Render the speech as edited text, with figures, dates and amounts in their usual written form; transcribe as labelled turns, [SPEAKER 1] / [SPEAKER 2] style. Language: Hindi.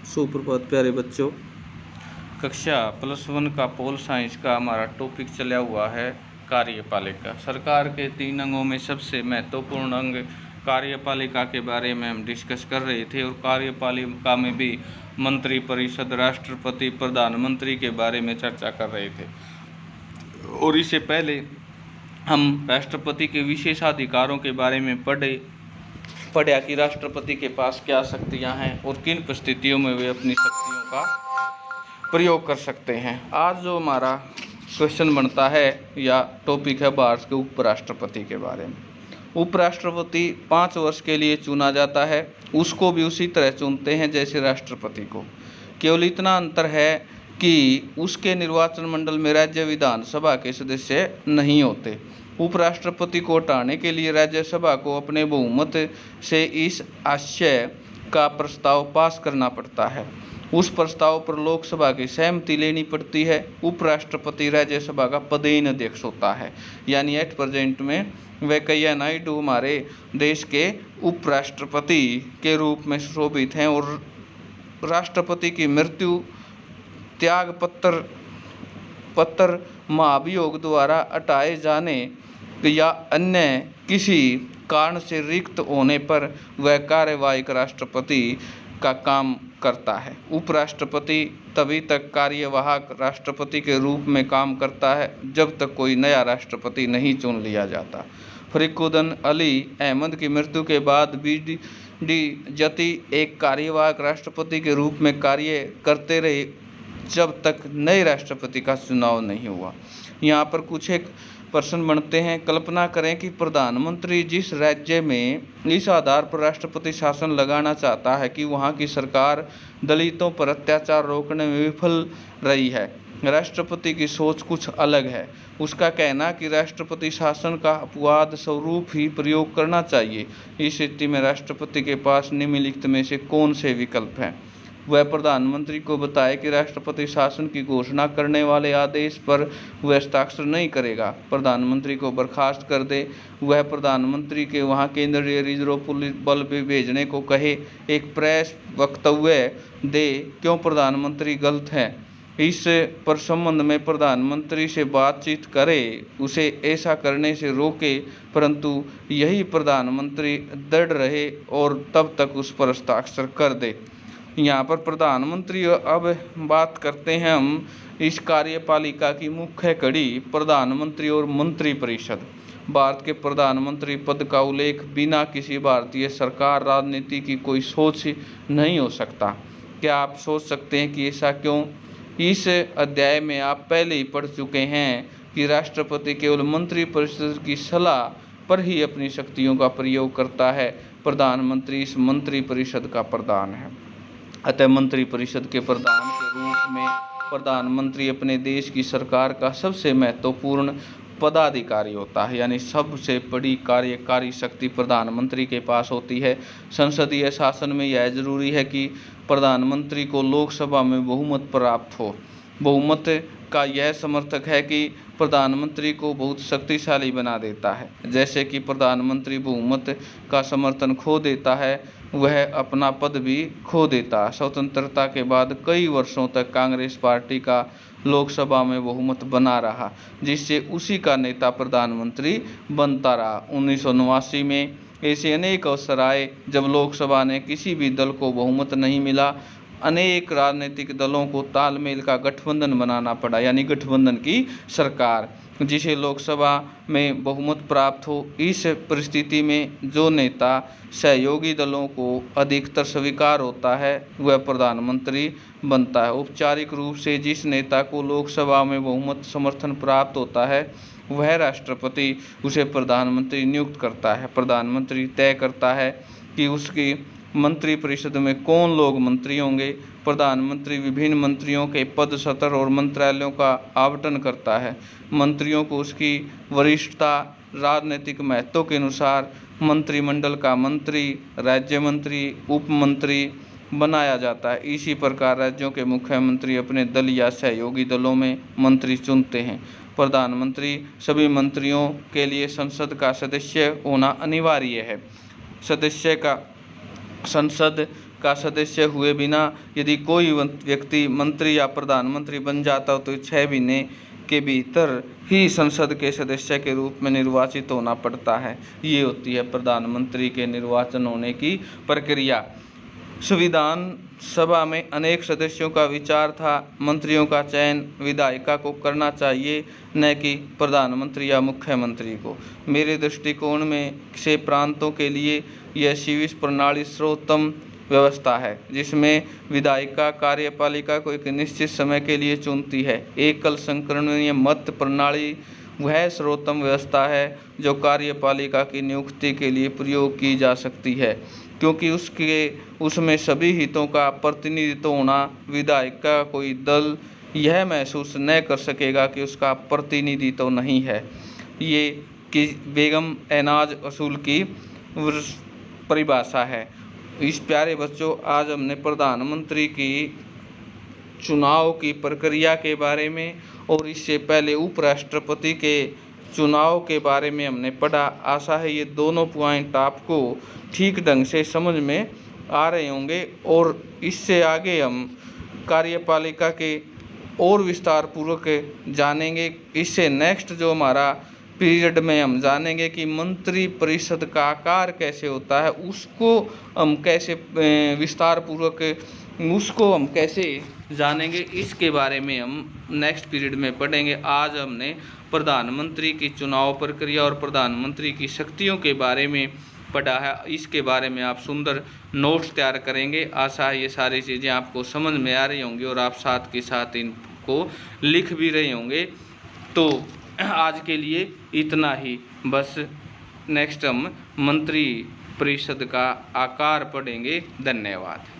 [SPEAKER 1] सुप्रभात प्यारे बच्चों। कक्षा +1 का पोल साइंस का हमारा टॉपिक चला हुआ है कार्यपालिका। सरकार के 3 अंगों में सबसे महत्वपूर्ण अंग कार्यपालिका के बारे में हम डिस्कस कर रहे थे और कार्यपालिका में भी मंत्री परिषद, राष्ट्रपति, प्रधानमंत्री के बारे में चर्चा कर रहे थे। और इससे पहले हम राष्ट्रपति के विशेषाधिकारों के बारे में पढ़ा कि राष्ट्रपति के पास क्या शक्तियां हैं और किन परिस्थितियों में वे अपनी शक्तियों का प्रयोग कर सकते हैं। आज जो हमारा क्वेश्चन बनता है या टॉपिक है भारत के उपराष्ट्रपति के बारे में। उपराष्ट्रपति 5 वर्ष के लिए चुना जाता है, उसको भी उसी तरह चुनते हैं जैसे राष्ट्रपति को। केवल इतना अंतर है कि उसके निर्वाचन मंडल में राज्य विधानसभा के सदस्य नहीं होते। उपराष्ट्रपति को हटाने के लिए राज्यसभा को अपने बहुमत से इस आशय का प्रस्ताव पास करना पड़ता है। उस प्रस्ताव पर लोकसभा की सहमति लेनी पड़ती है। उपराष्ट्रपति राज्यसभा का पदेन अध्यक्ष होता है, यानी एट प्रेजेंट में वेंकैया नायडू हमारे देश के उपराष्ट्रपति के रूप में शोभित हैं। और राष्ट्रपति की मृत्यु, त्याग पत्र महाभियोग द्वारा हटाए जाने या अन्य किसी कारण से रिक्त होने पर वह कार्यवाहक राष्ट्रपति का काम करता है। उपराष्ट्रपति तभी तक कार्यवाहक राष्ट्रपति के रूप में काम करता है जब तक कोई नया राष्ट्रपति नहीं चुन लिया जाता। फरीदुद्दीन अली अहमद की मृत्यु के बाद BD जती एक कार्यवाहक राष्ट्रपति के रूप में कार्य करते रहे जब तक नए राष्ट्रपति का चुनाव नहीं हुआ। यहाँ पर कुछ एक प्रश्न बनते हैं। कल्पना करें कि प्रधानमंत्री जिस राज्य में इस आधार पर राष्ट्रपति शासन लगाना चाहता है कि वहाँ की सरकार दलितों पर अत्याचार रोकने में विफल रही है। राष्ट्रपति की सोच कुछ अलग है। उसका कहना कि राष्ट्रपति शासन का अपवाद स्वरूप ही प्रयोग करना चाहिए। इस स्थिति में राष्ट्रपति के पास निम्नलिखित में से कौन से विकल्प हैं? वह प्रधानमंत्री को बताए कि राष्ट्रपति शासन की घोषणा करने वाले आदेश पर वह हस्ताक्षर नहीं करेगा, प्रधानमंत्री को बर्खास्त कर दे, वह प्रधानमंत्री के वहां केंद्रीय रिजर्व पुलिस बल भी भेजने को कहे, एक प्रेस वक्तव्य दे क्यों प्रधानमंत्री गलत है, इस पर संबंध में प्रधानमंत्री से बातचीत करे, उसे ऐसा करने से रोके, परंतु यही प्रधानमंत्री दृढ़ रहे और तब तक उस पर हस्ताक्षर कर दे। यहाँ पर प्रधानमंत्री अब बात करते हैं हम इस कार्यपालिका की मुख्य कड़ी प्रधानमंत्री और मंत्रिपरिषद। भारत के प्रधानमंत्री पद का उल्लेख बिना किसी भारतीय सरकार राजनीति की कोई सोच नहीं हो सकता। क्या आप सोच सकते हैं कि ऐसा क्यों? इस अध्याय में आप पहले ही पढ़ चुके हैं कि राष्ट्रपति केवल मंत्रिपरिषद की सलाह पर ही अपनी शक्तियों का प्रयोग करता है। प्रधानमंत्री इस मंत्रिपरिषद का प्रधान है। अतः मंत्रिपरिषद के प्रधान के रूप में प्रधानमंत्री अपने देश की सरकार का सबसे महत्वपूर्ण पदाधिकारी होता है, यानी सबसे बड़ी कार्यकारी शक्ति प्रधानमंत्री के पास होती है। संसदीय शासन में यह जरूरी है कि प्रधानमंत्री को लोकसभा में बहुमत प्राप्त हो। बहुमत का यह समर्थक है कि प्रधानमंत्री को बहुत शक्तिशाली बना देता है। जैसे कि प्रधानमंत्री बहुमत का समर्थन खो देता है, वह अपना पद भी खो देता। स्वतंत्रता के बाद कई वर्षों तक कांग्रेस पार्टी का लोकसभा में बहुमत बना रहा, जिससे उसी का नेता प्रधानमंत्री बनता रहा। 1989 में ऐसे अनेक अवसर आए जब लोकसभा ने किसी भी दल को बहुमत नहीं मिला। अनेक राजनीतिक दलों को तालमेल का गठबंधन बनाना पड़ा, यानी गठबंधन की सरकार, जिसे लोकसभा में बहुमत प्राप्त हो। इस परिस्थिति में जो नेता सहयोगी दलों को अधिकतर स्वीकार होता है वह प्रधानमंत्री बनता है। औपचारिक रूप से जिस नेता को लोकसभा में बहुमत समर्थन प्राप्त होता है वह राष्ट्रपति उसे प्रधानमंत्री नियुक्त करता है। प्रधानमंत्री तय करता है कि उसकी मंत्रिपरिषद में कौन लोग मंत्री होंगे। प्रधानमंत्री विभिन्न मंत्रियों के पद, सत्र और मंत्रालयों का आवंटन करता है। मंत्रियों को उसकी वरिष्ठता, राजनीतिक महत्व के अनुसार मंत्रिमंडल का मंत्री, राज्य मंत्री, उप मंत्री बनाया जाता है। इसी प्रकार राज्यों के मुख्यमंत्री अपने दल या सहयोगी दलों में मंत्री चुनते हैं। प्रधानमंत्री सभी मंत्रियों के लिए संसद का सदस्य होना अनिवार्य है। संसद का सदस्य हुए बिना यदि कोई व्यक्ति मंत्री या प्रधानमंत्री बन जाता हो तो 6 महीने के भीतर ही संसद के सदस्य के रूप में निर्वाचित होना पड़ता है। ये होती है प्रधानमंत्री के निर्वाचन होने की प्रक्रिया। संविधान सभा में अनेक सदस्यों का विचार था, मंत्रियों का चयन विधायिका को करना चाहिए, न कि प्रधानमंत्री या मुख्यमंत्री को। मेरे दृष्टिकोण में से प्रांतों के लिए यह स्वीस प्रणाली सर्वोत्तम व्यवस्था है, जिसमें विधायिका कार्यपालिका को एक निश्चित समय के लिए चुनती है। एकल संकरणीय मत प्रणाली वह सर्वोत्तम व्यवस्था है जो कार्यपालिका की नियुक्ति के लिए प्रयोग की जा सकती है, क्योंकि उसमें सभी हितों का प्रतिनिधित्व होना। विधायिका कोई दल यह महसूस न कर सकेगा कि उसका प्रतिनिधित्व नहीं है। ये कि बेगम एनाज असूल की परिभाषा है। इस प्यारे बच्चों, आज हमने प्रधानमंत्री की चुनाव की प्रक्रिया के बारे में और इससे पहले उपराष्ट्रपति के चुनाव के बारे में हमने पढ़ा। आशा है ये दोनों पॉइंट आपको ठीक ढंग से समझ में आ रहे होंगे और इससे आगे हम कार्यपालिका के और विस्तार पूर्वक जानेंगे। इससे नेक्स्ट जो हमारा पीरियड में हम जानेंगे कि मंत्री परिषद का आकार कैसे होता है, उसको हम कैसे विस्तार पूर्वक उसको हम कैसे जानेंगे, इसके बारे में हम नेक्स्ट पीरियड में पढ़ेंगे। आज हमने प्रधानमंत्री की चुनाव प्रक्रिया और प्रधानमंत्री की शक्तियों के बारे में पढ़ा है। इसके बारे में आप सुंदर नोट्स तैयार करेंगे। आशा है ये सारी चीज़ें आपको समझ में आ रही होंगी और आप साथ के साथ इनको लिख भी रहे होंगे। तो आज के लिए इतना ही, बस नेक्स्ट हम मंत्री परिषद का आकार पढ़ेंगे। धन्यवाद।